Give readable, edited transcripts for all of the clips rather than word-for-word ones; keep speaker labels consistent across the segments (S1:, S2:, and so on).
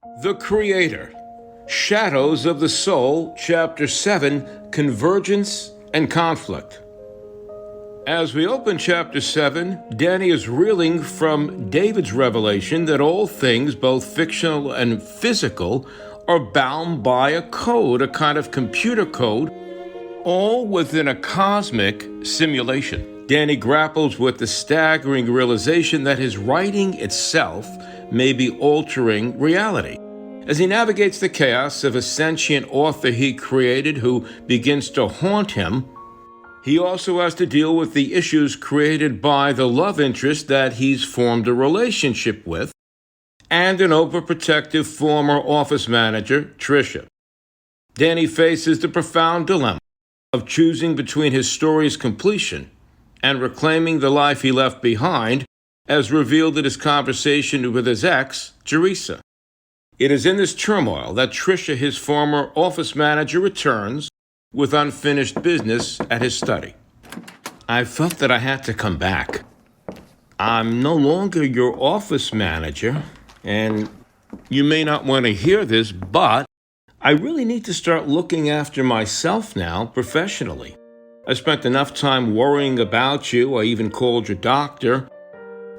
S1: The Creator, Shadows of the Soul, Chapter 7, Convergence and Conflict. As we open Chapter 7, Danny is reeling from David's revelation that all things, both fictional and physical, are bound by a code, a kind of computer code, all within a cosmic simulation. Danny grapples with the staggering realization that his writing itself may be altering reality. As he navigates the chaos of a sentient author he created who begins to haunt him, he also has to deal with the issues created by the love interest that he's formed a relationship with and an overprotective former office manager, Tricia. Danny faces the profound dilemma of choosing between his story's completion and reclaiming the life he left behind, as revealed in his conversation with his ex, Teresa. It is in this turmoil that Tricia, his former office manager, returns with unfinished business at his study. I felt that I had to come back. I'm no longer your office manager, and you may not want to hear this, but I really need to start looking after myself now professionally. I spent enough time worrying about you. I even called your doctor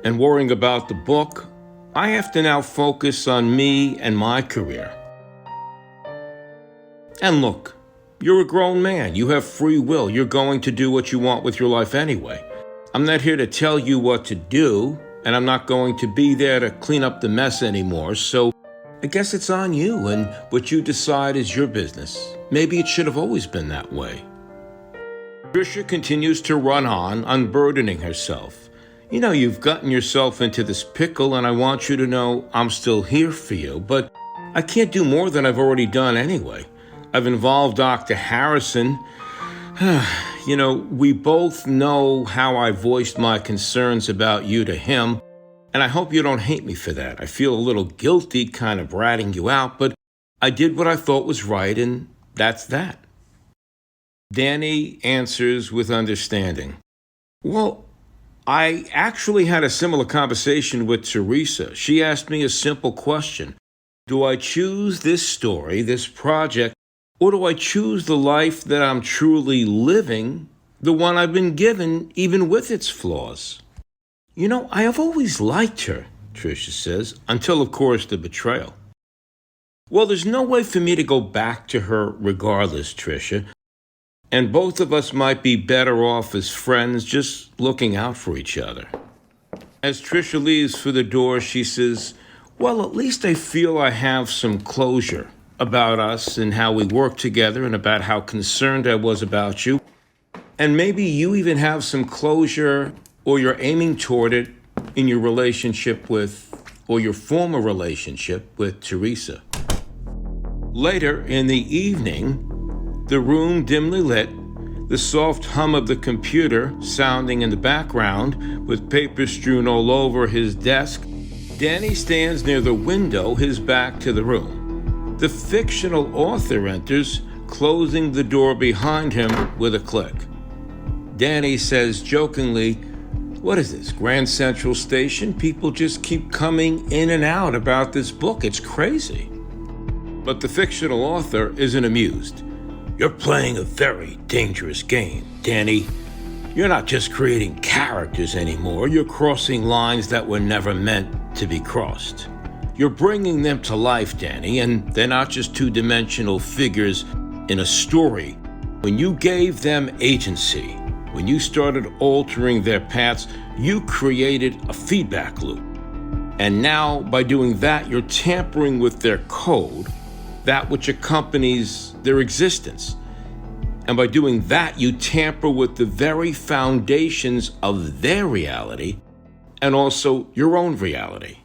S1: and worrying about the book. I have to now focus on me and my career. And look, you're a grown man. You have free will. You're going to do what you want with your life anyway. I'm not here to tell you what to do, and I'm not going to be there to clean up the mess anymore, so I guess it's on you, and what you decide is your business. Maybe it should have always been that way. Tricia continues to run on, unburdening herself. You know, you've gotten yourself into this pickle, and I want you to know I'm still here for you, but I can't do more than I've already done anyway. I've involved Dr. Harrison. You know, we both know how I voiced my concerns about you to him, and I hope you don't hate me for that. I feel a little guilty kind of ratting you out, but I did what I thought was right, and that's that. Danny answers with understanding. Well, I actually had a similar conversation with Teresa. She asked me a simple question. Do I choose this story, this project, or do I choose the life that I'm truly living, the one I've been given, even with its flaws? You know, I have always liked her, Tricia says, until, of course, the betrayal. Well, there's no way for me to go back to her regardless, Tricia. And both of us might be better off as friends, just looking out for each other. As Tricia leaves for the door, she says, well, at least I feel I have some closure about us and how we work together and about how concerned I was about you. And maybe you even have some closure, or you're aiming toward it in your relationship with, or your former relationship with Teresa. Later in the evening, the room dimly lit, the soft hum of the computer sounding in the background, with paper strewn all over his desk, Danny stands near the window, his back to the room. The fictional author enters, closing the door behind him with a click. Danny says jokingly, what is this, Grand Central Station? People just keep coming in and out about this book. It's crazy. But the fictional author isn't amused. You're playing a very dangerous game, Danny. You're not just creating characters anymore. You're crossing lines that were never meant to be crossed. You're bringing them to life, Danny, and they're not just two-dimensional figures in a story. When you gave them agency, when you started altering their paths, you created a feedback loop. And now, by doing that, you're tampering with their code, that which accompanies their existence. And by doing that, you tamper with the very foundations of their reality and also your own reality.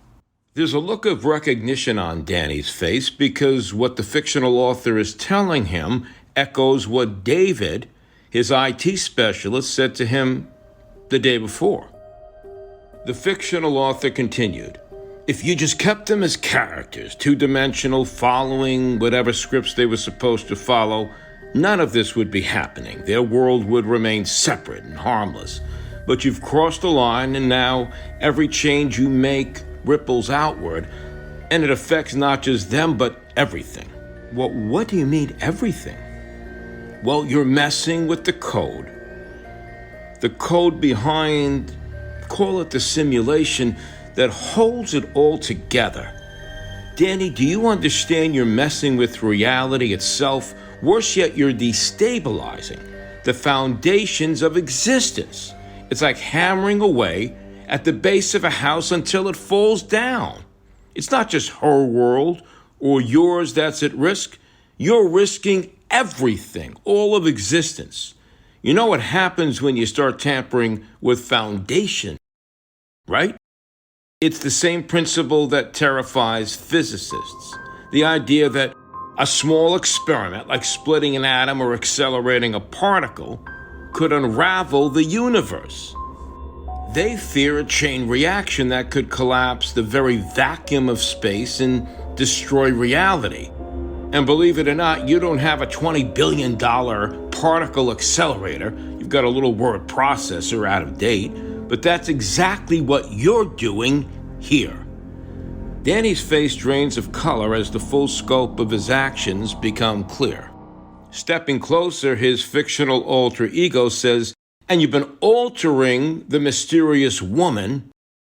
S1: There's a look of recognition on Danny's face because what the fictional author is telling him echoes what David, his IT specialist, said to him the day before. The fictional author continued, if you just kept them as characters, two-dimensional, following whatever scripts they were supposed to follow, none of this would be happening. Their world would remain separate and harmless. But you've crossed the line, and now every change you make ripples outward. And it affects not just them, but everything. Well, what do you mean, everything? Well, you're messing with the code. The code behind, call it the simulation, that holds it all together. Danny, do you understand you're messing with reality itself? Worse yet, you're destabilizing the foundations of existence. It's like hammering away at the base of a house until it falls down. It's not just her world or yours that's at risk. You're risking everything, all of existence. You know what happens when you start tampering with foundation, right? It's the same principle that terrifies physicists. The idea that a small experiment, like splitting an atom or accelerating a particle, could unravel the universe. They fear a chain reaction that could collapse the very vacuum of space and destroy reality. And believe it or not, you don't have a $20 billion particle accelerator. You've got a little word processor out of date. But that's exactly what you're doing here. Danny's face drains of color as the full scope of his actions become clear. Stepping closer, his fictional alter ego says, and you've been altering the mysterious woman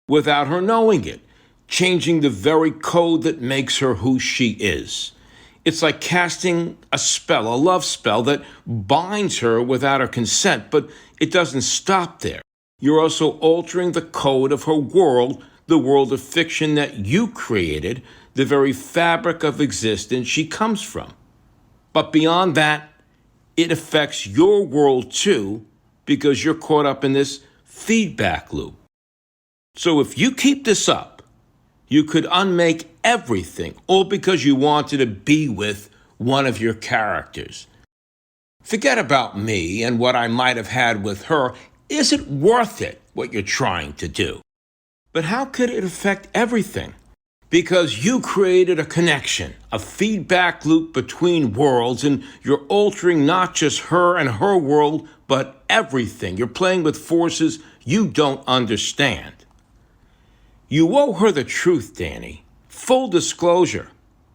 S1: without her knowing it, changing the very code that makes her who she is. It's like casting a spell, a love spell that binds her without her consent, but it doesn't stop there. You're also altering the code of her world, the world of fiction that you created, the very fabric of existence she comes from. But beyond that, it affects your world too, because you're caught up in this feedback loop. So if you keep this up, you could unmake everything, all because you wanted to be with one of your characters. Forget about me and what I might have had with her. Is it worth it, what you're trying to do? But how could it affect everything? Because you created a connection, a feedback loop between worlds, and you're altering not just her and her world, but everything. You're playing with forces you don't understand. You owe her the truth, Danny. Full disclosure.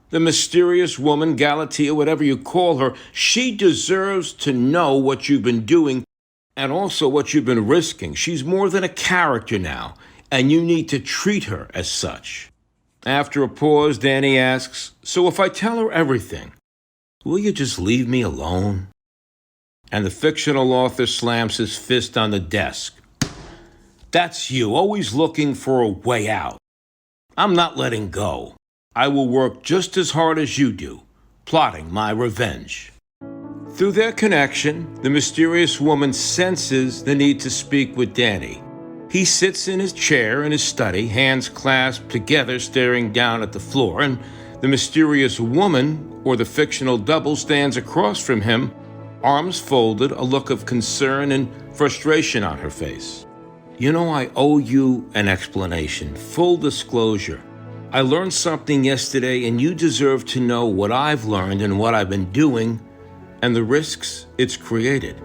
S1: The mysterious woman, Galatea, whatever you call her, she deserves to know what you've been doing and also what you've been risking. She's more than a character now, and you need to treat her as such. After a pause, Danny asks, so if I tell her everything, will you just leave me alone? And the fictional author slams his fist on the desk. That's you, always looking for a way out. I'm not letting go. I will work just as hard as you do, plotting my revenge. Through their connection, the mysterious woman senses the need to speak with Danny. He sits in his chair in his study, hands clasped together, staring down at the floor, and the mysterious woman, or the fictional double, stands across from him, arms folded, a look of concern and frustration on her face. You know, I owe you an explanation, full disclosure. I learned something yesterday, and you deserve to know what I've learned and what I've been doing, and the risks it's created.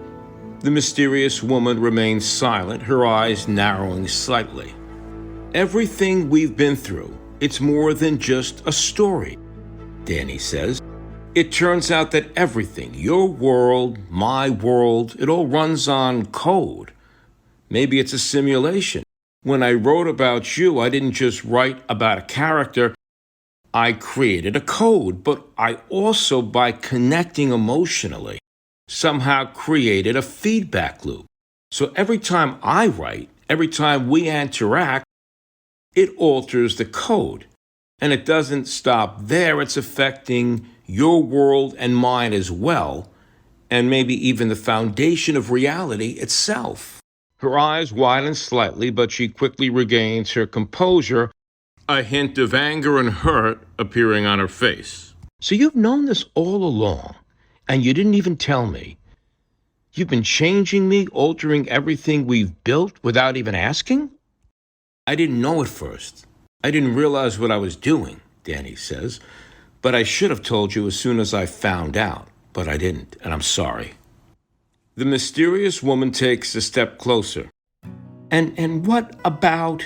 S1: The mysterious woman remains silent, her eyes narrowing slightly. Everything we've been through, it's more than just a story, Danny says. It turns out that everything, your world, my world, it all runs on code. Maybe it's a simulation. When I wrote about you, I didn't just write about a character. I created a code, but I also, by connecting emotionally, somehow created a feedback loop. So every time I write, every time we interact, it alters the code. And it doesn't stop there. It's affecting your world and mine as well, and maybe even the foundation of reality itself. Her eyes widen slightly, but she quickly regains her composure, a hint of anger and hurt appearing on her face. So you've known this all along, and you didn't even tell me. You've been changing me, altering everything we've built without even asking? I didn't know at first. I didn't realize what I was doing, Danny says, but I should have told you as soon as I found out, but I didn't, and I'm sorry. The mysterious woman takes a step closer. And what about,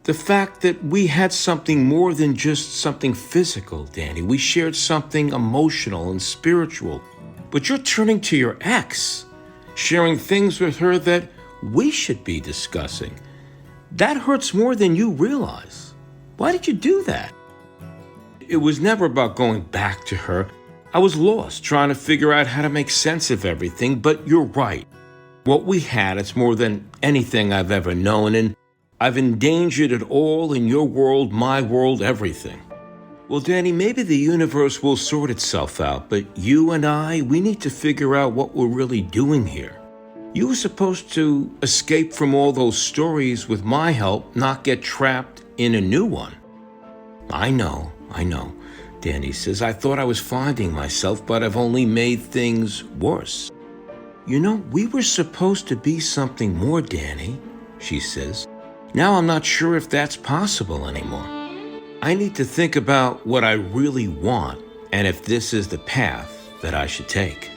S1: The fact that we had something more than just something physical, Danny. We shared something emotional and spiritual. But you're turning to your ex, sharing things with her that we should be discussing. That hurts more than you realize. Why did you do that? It was never about going back to her. I was lost, trying to figure out how to make sense of everything, but you're right. What we had, it's more than anything I've ever known, and I've endangered it all in your world, my world, everything. Well, Danny, maybe the universe will sort itself out, but you and I, we need to figure out what we're really doing here. You were supposed to escape from all those stories with my help, not get trapped in a new one. I know, Danny says. I thought I was finding myself, but I've only made things worse. You know, we were supposed to be something more, Danny, she says. Now I'm not sure if that's possible anymore. I need to think about what I really want and if this is the path that I should take.